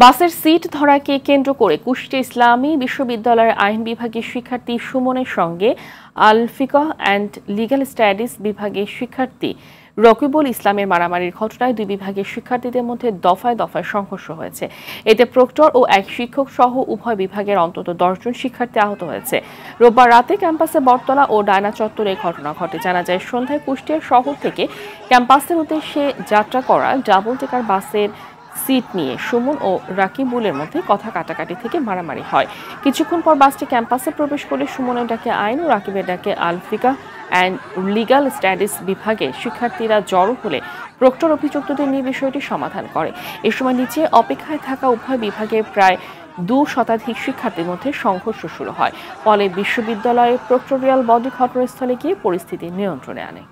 বাসের সিট ধরাকে কেন্দ্র করে কুষ্টিয়া ইসলামী বিশ্ববিদ্যালয়ের আইন বিভাগের শিক্ষার্থী সুমনের সঙ্গে আল ফিকহ অ্যান্ড লিগ্যাল স্টাডিজ বিভাগের শিক্ষার্থী রকিবুল ইসলামের মারামারির ঘটনায় দুই বিভাগের শিক্ষার্থীদের মধ্যে দফায় দফায় সংঘর্ষ হয়েছে। এতে প্রক্টর ও এক শিক্ষক সহ উভয় বিভাগের অন্তত 10 জন শিক্ষার্থী আহত হয়েছে। রোববার রাতে ক্যাম্পাসে বটতলা ও ডায়না চত্বরে ঘটনা ঘটে। জানা যায়, সন্ধ্যায় কুষ্টিয়া শহর থেকে ক্যাম্পাসের উদ্দেশ্যে যাত্রা করা ডাবল ডেকার বাসের সিট নিয়ে সুমন ও রাকিবুলের মধ্যে কথা কাটাকাটি থেকে মারামারি হয়। কিছুক্ষণ পর বাসটি ক্যাম্পাসে প্রবেশ করে সুমনের ডাকে আইন ও রাকিবের ডাকে আল ফিকহ অ্যান্ড লিগ্যাল স্টাডিজ বিভাগে শিক্ষার্থীরা জড়ো হলে প্রক্টর অভিযুক্তদের নিয়ে বিষয়টি সমাধান করে। এ সময় নিচে অপেক্ষায় থাকা উভয় বিভাগের প্রায় 2 শতাধিক শিক্ষার্থীর মধ্যে সংঘর্ষ শুরু হয়। ফলে বিশ্ববিদ্যালয়ের প্রক্টোরিয়াল বডি ঘটনাস্থলে গিয়ে পরিস্থিতি নিয়ন্ত্রণে আনে।